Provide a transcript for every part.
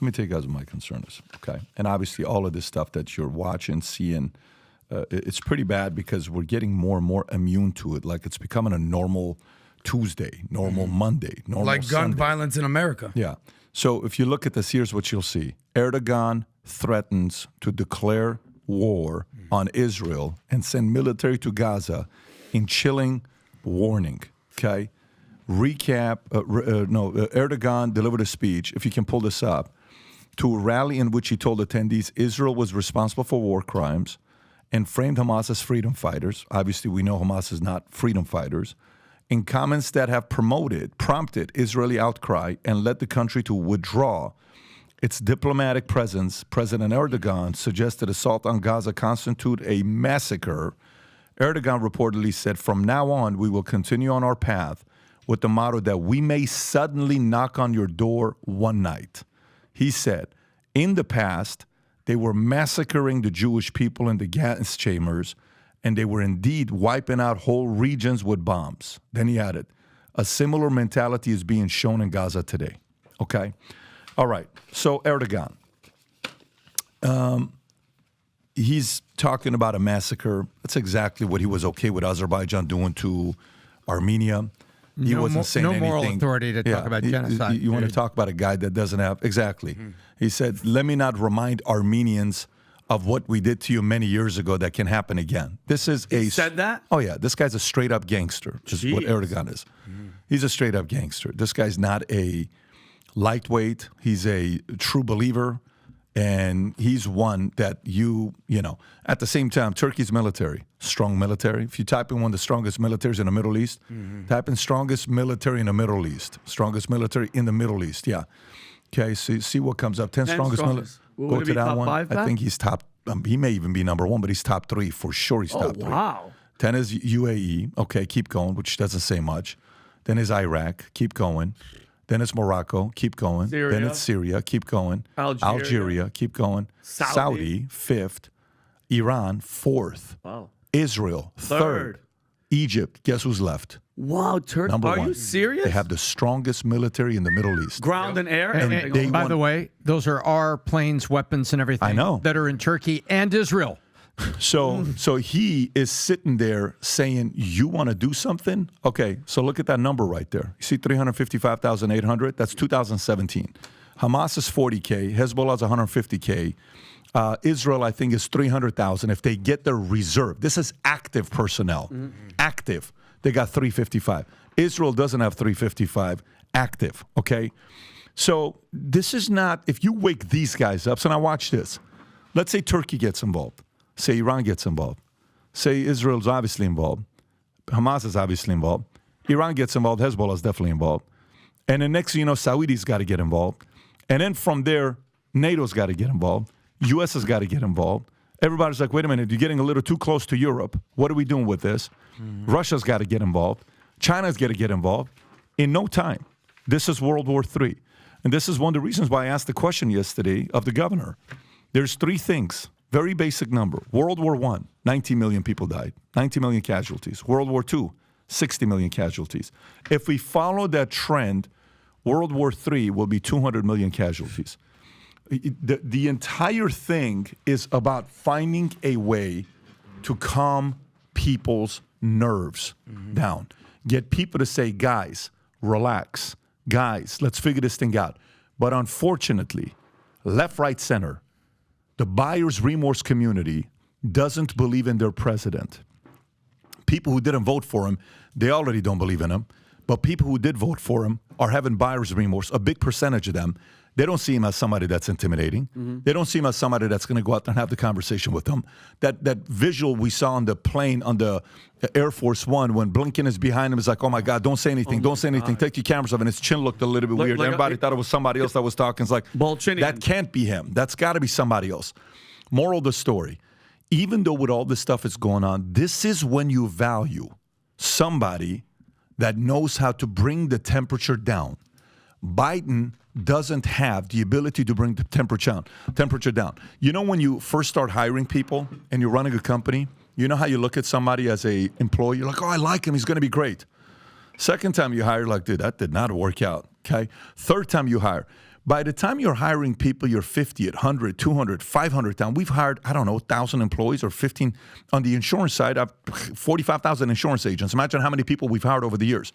Let me tell you guys what my concern is, okay? And obviously all of this stuff that you're watching, seeing, it's pretty bad because we're getting more and more immune to it. Like it's becoming a normal Tuesday, normal Monday, normal like gun Sunday. violence in America. Yeah. So if you look at this, here's what you'll see. Erdogan threatens to declare war on Israel and send military to Gaza in chilling warning, okay? Recap, Erdogan delivered a speech, if you can pull this up, to a rally in which he told attendees Israel was responsible for war crimes and framed Hamas as freedom fighters. Obviously, we know Hamas is not freedom fighters. In comments that have prompted Israeli outcry and led the country to withdraw its diplomatic presence, President Erdogan suggested assault on Gaza constitute a massacre. Erdogan reportedly said, from now on, we will continue on our path with the motto that we may suddenly knock on your door one night. He said, in the past, they were massacring the Jewish people in the gas chambers, and they were indeed wiping out whole regions with bombs. Then he added, a similar mentality is being shown in Gaza today. Okay? All right. So Erdogan, he's talking about a massacre. That's exactly what he was okay with Azerbaijan doing to Armenia. He wasn't saying anything. No moral authority to talk about genocide. You want to talk about a guy that doesn't have, exactly. Mm-hmm. He said, let me not remind Armenians of what we did to you many years ago that can happen again. This is He said that? Oh, yeah. This guy's a straight-up gangster, is what Erdogan is. He's a straight-up gangster. This guy's not a lightweight. He's a true believer, and he's one that you know. At the same time, Turkey's military, strong military. If you type in one of the strongest militaries in the Middle East, type in strongest military in the Middle East. Strongest military in the Middle East, yeah. Okay, so see what comes up. 10 strongest military. Go to that one. I think he's top. He may even be number one, but he's top 3 for sure. He's top 3. Wow. 10 is UAE. Okay, keep going, which doesn't say much. Then is Iraq. Keep going. Then it's Morocco. Keep going. Syria. Then it's Syria. Keep going. Algeria. Keep going. Saudi 5th. Iran 4th. Wow. Israel 3rd. Egypt. Guess who's left? Wow, Turkey. Number 1. Are you serious? They have the strongest military in the Middle East. Ground and air. And by the way, those are our planes, weapons, and everything. I know. That are in Turkey and Israel. So he is sitting there saying, you want to do something? Okay, so look at that number right there. You see 355,800? That's 2017. Hamas is 40K. Hezbollah is 150K. Israel, I think, is 300,000 if they get their reserve. This is active personnel. Active. They got 355. Israel doesn't have 355 active, okay? So this is not, if you wake these guys up, so now watch this. Let's say Turkey gets involved. Say Iran gets involved. Say Israel's obviously involved. Hamas is obviously involved. Iran gets involved. Hezbollah is definitely involved. And then next thing you know, Saudi's got to get involved. And then from there, NATO's got to get involved. U.S. has got to get involved. Everybody's like, wait a minute, you're getting a little too close to Europe. What are we doing with this? Russia's got to get involved. China's got to get involved. In no time, this is World War III. And this is one of the reasons why I asked the question yesterday of the governor. There's 3 things, very basic number. World War I, 19 million people died, 19 million casualties. World War II, 60 million casualties. If we follow that trend, World War III will be 200 million casualties. The entire thing is about finding a way to calm people's nerves down. Get people to say, guys, relax. Guys, let's figure this thing out. But unfortunately, left, right, center, the buyer's remorse community doesn't believe in their president. People who didn't vote for him, they already don't believe in him. But people who did vote for him are having buyer's remorse, a big percentage of them. They don't see him as somebody that's intimidating. They don't see him as somebody that's going to go out there and have the conversation with them. That visual we saw on the plane, on the Air Force One, when Blinken is behind him, is like, oh my God, don't say anything, don't say anything. Take your cameras off, and his chin looked a little bit weird. Everybody thought it was somebody else that was talking. It's like, that can't be him. That's got to be somebody else. Moral of the story, even though with all this stuff is going on, this is when you value somebody that knows how to bring the temperature down. Biden doesn't have the ability to bring the temperature down. You know, when you first start hiring people and you're running a company, you know how you look at somebody as a employee, you're like, oh, I like him, he's going to be great. Second time you hire, like, dude, that did not work out, okay? Third time you hire. By the time you're hiring people, you're 50, 100, 200, 500,000. We've hired, 1,000 employees or 15. On the insurance side, I've 45,000 insurance agents. Imagine how many people we've hired over the years.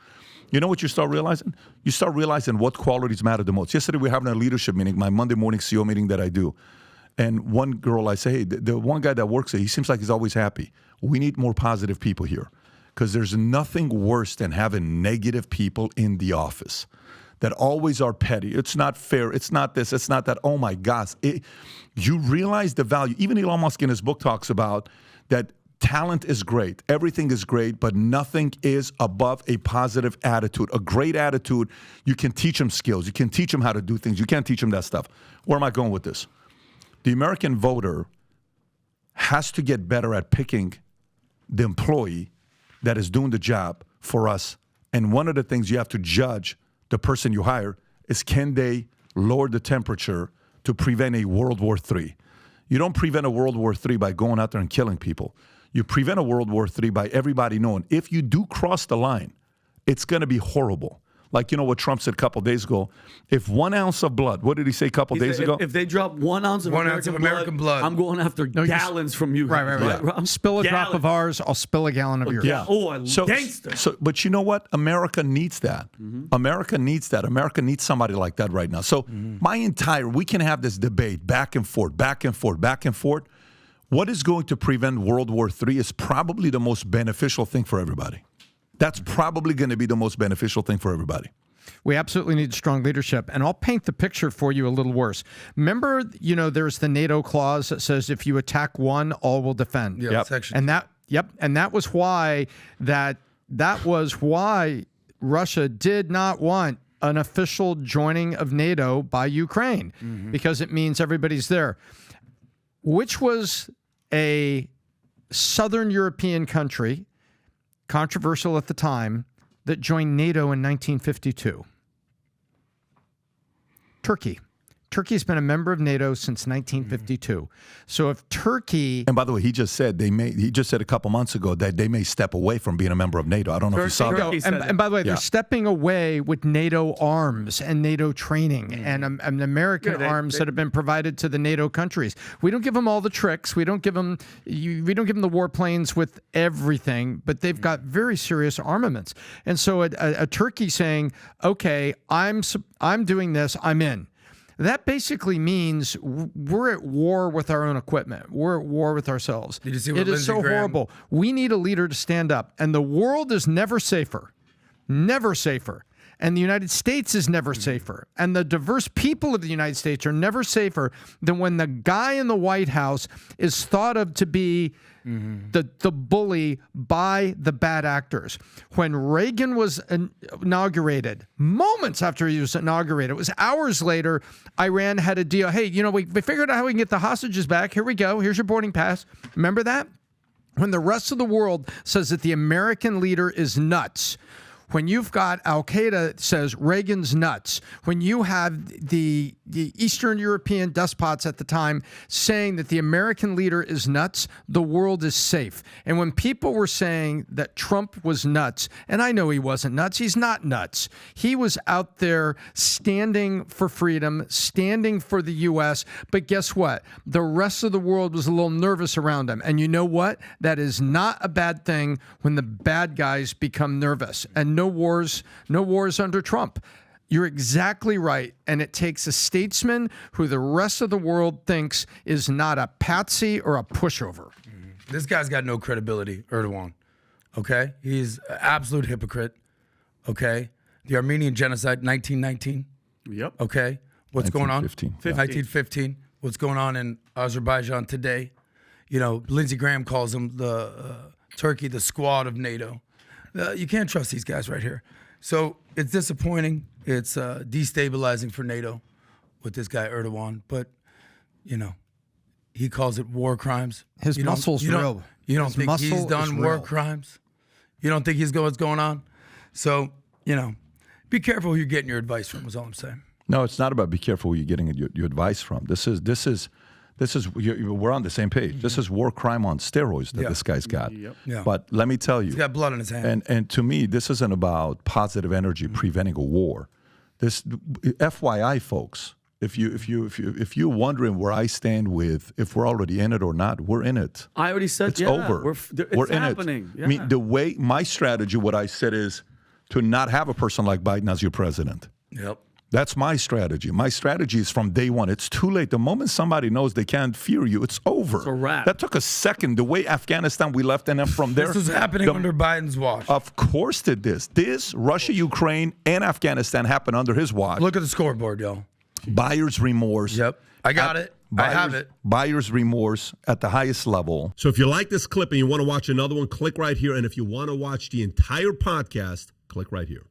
You know what you start realizing? You start realizing what qualities matter the most. Yesterday, we were having a leadership meeting, my Monday morning CEO meeting that I do. And one girl, I say, hey, the one guy that works there, he seems like he's always happy. We need more positive people here because there's nothing worse than having negative people in the office that always are petty. It's not fair. It's not this. It's not that. Oh, my gosh. You realize the value. Even Elon Musk in his book talks about that talent is great. Everything is great, but nothing is above a positive attitude. A great attitude, you can teach them skills. You can teach them how to do things. You can't teach them that stuff. Where am I going with this? The American voter has to get better at picking the employee that is doing the job for us. And one of the things you have to judge the person you hire is, can they lower the temperature to prevent a World War III? You don't prevent a World War III by going out there and killing people. You prevent a World War III by everybody knowing if you do cross the line, it's going to be horrible. Like, you know what Trump said a couple of days ago? If 1 ounce of blood, what did he say a couple of days ago? If they drop 1 ounce of American blood, I'm going after gallons from you. Right. Spill a drop of ours, I'll spill a gallon of yours. Yeah. Oh, gangster. But you know what? America needs that. America needs that. America needs somebody like that right now. So we can have this debate back and forth, back and forth, back and forth. What is going to prevent World War III is probably the most beneficial thing for everybody. That's probably going to be the most beneficial thing for everybody. We absolutely need strong leadership. And I'll paint the picture for you a little worse. Remember, there's the NATO clause that says if you attack one, all will defend. Yep. And that was why Russia did not want an official joining of NATO by Ukraine, because it means everybody's there, which was a Southern European country, controversial at the time, that joined NATO in 1952. Turkey. Turkey's been a member of NATO since 1952. So if Turkey... And by the way, he just said a couple months ago that they may step away from being a member of NATO. I don't know if you saw that. And by the way, they're stepping away with NATO arms and NATO training and American arms that have been provided to the NATO countries. We don't give them all the tricks. We don't give them the warplanes with everything, but they've got very serious armaments. And so a Turkey saying, okay, I'm doing this, I'm in. That basically means we're at war with our own equipment. We're at war with ourselves. Did you see what it is so horrible. We need a leader to stand up. And the world is never safer. Never safer. And the United States is never safer. And the diverse people of the United States are never safer than when the guy in the White House is thought of to be the bully by the bad actors. When Reagan was inaugurated, moments after he was inaugurated, it was hours later, Iran had a deal. Hey, we figured out how we can get the hostages back. Here we go. Here's your boarding pass. Remember that? When the rest of the world says that the American leader is nuts, when you've got Al-Qaeda says Reagan's nuts, when you have the Eastern European despots at the time saying that the American leader is nuts, the world is safe. And when people were saying that Trump was nuts, and I know he wasn't nuts, he's not nuts. He was out there standing for freedom, standing for the U.S., but guess what? The rest of the world was a little nervous around him. And you know what? That is not a bad thing when the bad guys become nervous. And no wars under Trump. You're exactly right. And it takes a statesman who the rest of the world thinks is not a patsy or a pushover. This guy's got no credibility, Erdogan. Okay? He's an absolute hypocrite. Okay? The Armenian genocide, 1919. Yep. Okay? What's going on? 1915. What's going on in Azerbaijan today? Lindsey Graham calls them Turkey, the squad of NATO. You can't trust these guys right here. So it's disappointing. It's destabilizing for NATO with this guy Erdogan. But, he calls it war crimes. His muscle's real. You don't think he's done war crimes? You don't think he's what's going on? So, be careful who you're getting your advice from is all I'm saying. No, it's not about be careful who you're getting your advice from. This is we're on the same page. This is war crime on steroids that this guy's got. Yep. Yeah. But let me tell you, he's got blood on his hand. And to me, this isn't about positive energy preventing a war. This, FYI, folks, If you're wondering where I stand with if we're already in it or not, we're in it. I already said it's over. It's in happening. it. Yeah. I mean, the way my strategy, what I said is to not have a person like Biden as your president. Yep. That's my strategy. My strategy is from day one. It's too late. The moment somebody knows they can't fear you, it's over. It's a wrap. That took a second. The way Afghanistan, we left, and then from there. This was happening under Biden's watch. Of course it is. This, Russia, Ukraine, and Afghanistan happened under his watch. Look at the scoreboard, y'all. Buyer's remorse. Yep. I got it. I have it. Buyer's remorse at the highest level. So if you like this clip and you want to watch another one, click right here. And if you want to watch the entire podcast, click right here.